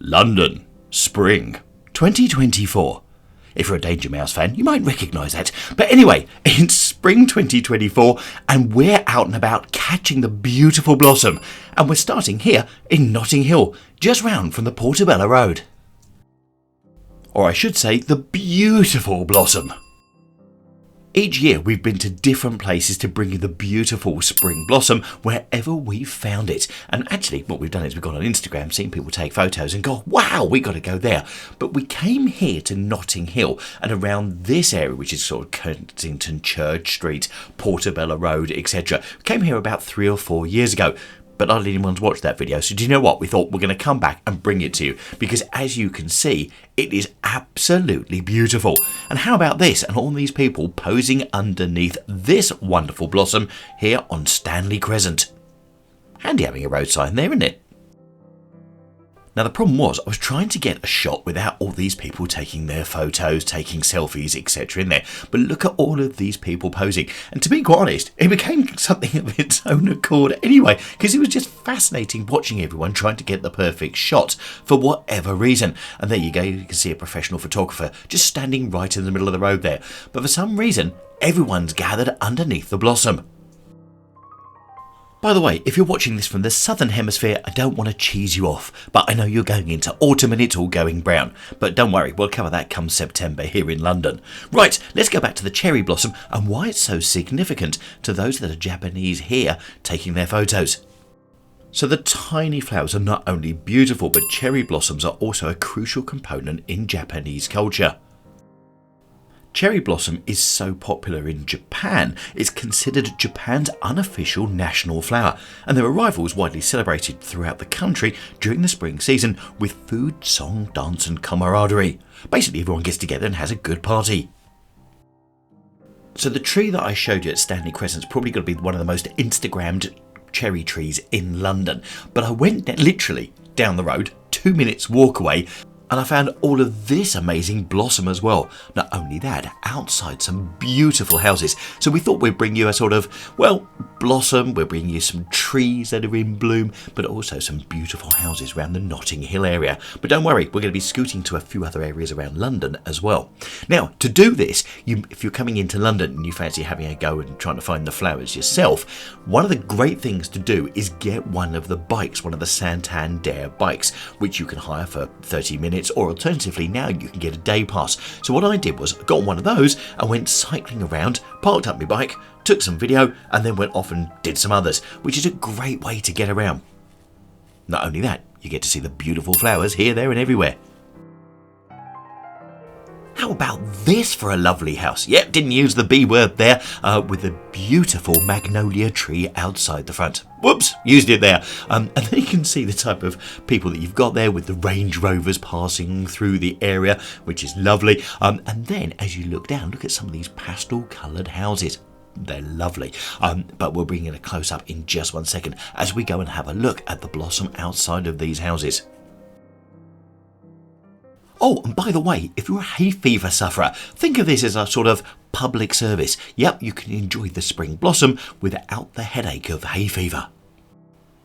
London, Spring, 2024. If you're a Danger Mouse fan, you might recognise that. But anyway, it's Spring 2024 and we're out and about catching the beautiful blossom. And we're starting here in Notting Hill, just round from the Portobello Road. Or I should say, the beautiful blossom. Each year we've been to different places to bring you the beautiful spring blossom wherever we've found it. And actually what we've done is we've gone on Instagram, seen people take photos and go, wow, we got to go there. But we came here to Notting Hill and around this area, which is sort of Kensington Church Street, Portobello Road, etc. We came here about 3 or 4 years ago. But not anyone's watched that video, so do you know what? We thought we're going to come back and bring it to you because as you can see, it is absolutely beautiful. And how about this and all these people posing underneath this wonderful blossom here on Stanley Crescent? Handy having a road sign there, isn't it? Now the problem was I was trying to get a shot without all these people taking their photos, taking selfies, etc. in there. But look at all of these people posing. And to be quite honest, it became something of its own accord anyway, because it was just fascinating watching everyone trying to get the perfect shot for whatever reason. And there you go, you can see a professional photographer just standing right in the middle of the road there. But for some reason, everyone's gathered underneath the blossom. By the way, if you're watching this from the southern hemisphere, I don't want to cheese you off, but I know you're going into autumn and it's all going brown. But don't worry, we'll cover that come September here in London. Right, let's go back to the cherry blossom and why it's so significant to those that are Japanese here taking their photos. So the tiny flowers are not only beautiful, but cherry blossoms are also a crucial component in Japanese culture. Cherry blossom is so popular in Japan, it's considered Japan's unofficial national flower, and their arrival is widely celebrated throughout the country during the spring season with food, song, dance and camaraderie. Basically everyone gets together and has a good party. So the tree that I showed you at Stanley Crescent is probably going to be one of the most Instagrammed cherry trees in London, but I went literally down the road, 2 minutes walk away, and I found all of this amazing blossom as well. Not only that, outside some beautiful houses. So we thought we'd bring you a sort of, well, blossom. We're bringing you some trees that are in bloom, but also some beautiful houses around the Notting Hill area. But don't worry, we're going to be scooting to a few other areas around London as well. Now, to do this, if you're coming into London and you fancy having a go and trying to find the flowers yourself, one of the great things to do is get one of the bikes, one of the Santander bikes, which you can hire for 30 minutes. Or alternatively, now you can get a day pass. So what I did was got one of those and went cycling around, parked up my bike, took some video and then went off and did some others, which is a great way to get around. Not only that, you get to see the beautiful flowers here, there and everywhere. How about this for a lovely house? Yep, didn't use the B word there, with a beautiful magnolia tree outside the front. Whoops, used it there. And then you can see the type of people that you've got there with the Range Rovers passing through the area, which is lovely. And then as you look down, look at some of these pastel coloured houses. They're lovely. But we'll bring in a close-up in just 1 second as we go and have a look at the blossom outside of these houses. Oh, and by the way, if you're a hay fever sufferer, think of this as a sort of public service. Yep, you can enjoy the spring blossom without the headache of hay fever.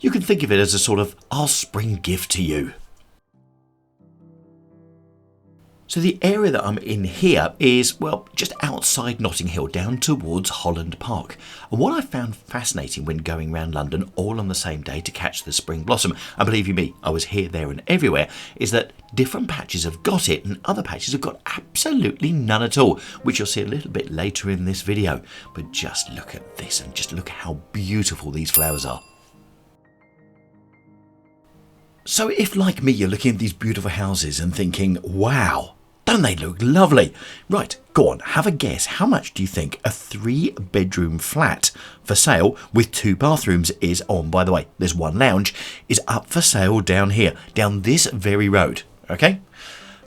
You can think of it as a sort of our spring gift to you. So the area that I'm in here is, well, just outside Notting Hill down towards Holland Park. And what I found fascinating when going around London all on the same day to catch the spring blossom, and believe you me, I was here, there and everywhere, is that different patches have got it and other patches have got absolutely none at all, which you'll see a little bit later in this video. But just look at this and just look at how beautiful these flowers are. So if, like me, you're looking at these beautiful houses and thinking, wow, don't they look lovely? Right, go on, have a guess. How much do you think a 3-bedroom flat for sale with 2 bathrooms is on? By the way, there's 1 lounge, is up for sale down here, down this very road. Okay?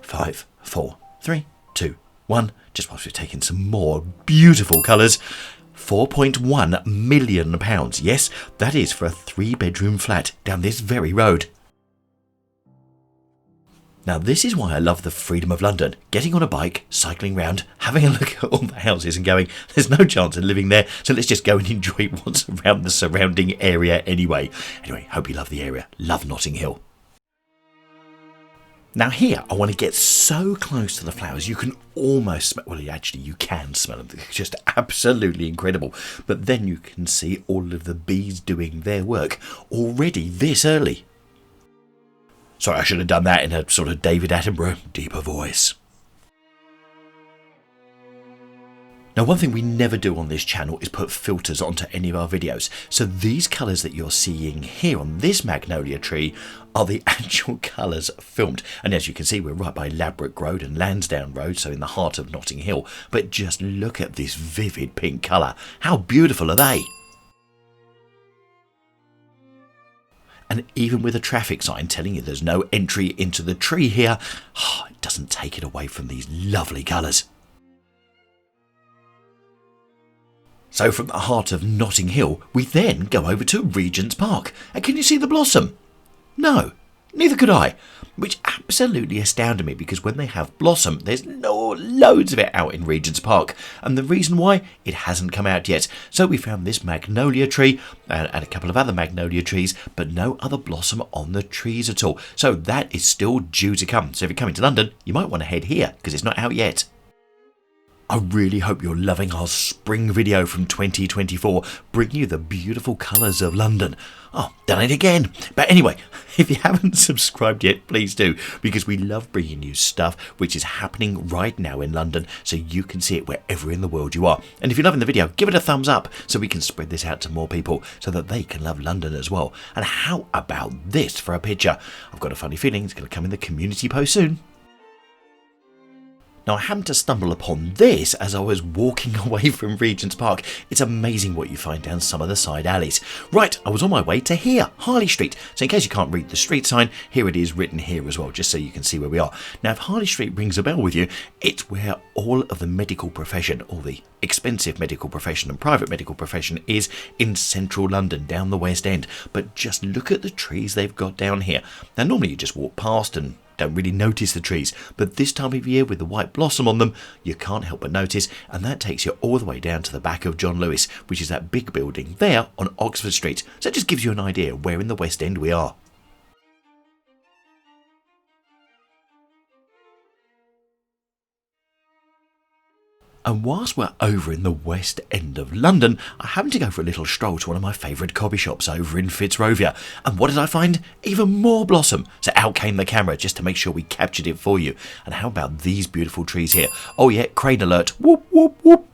5, 4, 3, 2, 1. Just whilst we've taken some more beautiful colours. £4.1 million. Yes, that is for a 3-bedroom flat down this very road. Now this is why I love the freedom of London. Getting on a bike, cycling round, having a look at all the houses and going, there's no chance of living there, so let's just go and enjoy what's around the surrounding area anyway. Anyway, hope you love the area. Love Notting Hill. Now here, I want to get so close to the flowers, you can almost smell, well actually you can smell them, they're just absolutely incredible. But then you can see all of the bees doing their work already this early. Sorry, I should have done that in a sort of David Attenborough, deeper voice. Now, one thing we never do on this channel is put filters onto any of our videos. So these colours that you're seeing here on this magnolia tree are the actual colours filmed. And as you can see, we're right by Ladbroke Road and Lansdowne Road, so in the heart of Notting Hill. But just look at this vivid pink colour. How beautiful are they? And even with a traffic sign telling you there's no entry into the tree here, it doesn't take it away from these lovely colours. So from the heart of Notting Hill, we then go over to Regents Park. And can you see the blossom? No, neither could I. Which absolutely astounded me, because when they have blossom, there's loads of it out in Regents Park. And the reason why? It hasn't come out yet. So we found this magnolia tree and a couple of other magnolia trees, but no other blossom on the trees at all. So that is still due to come. So if you're coming to London, you might want to head here, because it's not out yet. I really hope you're loving our spring video from 2024, bringing you the beautiful colours of London. Oh, done it again. But anyway, if you haven't subscribed yet, please do, because we love bringing you stuff which is happening right now in London, so you can see it wherever in the world you are. And if you're loving the video, give it a thumbs up so we can spread this out to more people so that they can love London as well. And how about this for a picture? I've got a funny feeling it's going to come in the community post soon. Now, I happened to stumble upon this as I was walking away from Regents Park. It's amazing what you find down some of the side alleys. Right, I was on my way to here, Harley Street. So in case you can't read the street sign, here it is written here as well, just so you can see where we are. Now, if Harley Street rings a bell with you, it's where all of the medical profession, all the expensive medical profession and private medical profession is in central London, down the West End. But just look at the trees they've got down here. Now, normally you just walk past and don't really notice the trees, but this time of year with the white blossom on them, you can't help but notice, and that takes you all the way down to the back of John Lewis, which is that big building there on Oxford Street. So it just gives you an idea where in the West End we are. And whilst we're over in the West End of London, I happened to go for a little stroll to one of my favourite coffee shops over in Fitzrovia. And what did I find? Even more blossom. So out came the camera just to make sure we captured it for you. And how about these beautiful trees here? Oh yeah, crane alert. Whoop, whoop, whoop.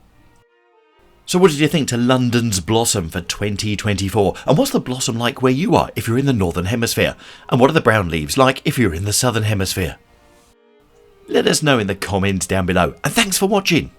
So what did you think to London's blossom for 2024? And what's the blossom like where you are if you're in the Northern Hemisphere? And what are the brown leaves like if you're in the Southern Hemisphere? Let us know in the comments down below. And thanks for watching.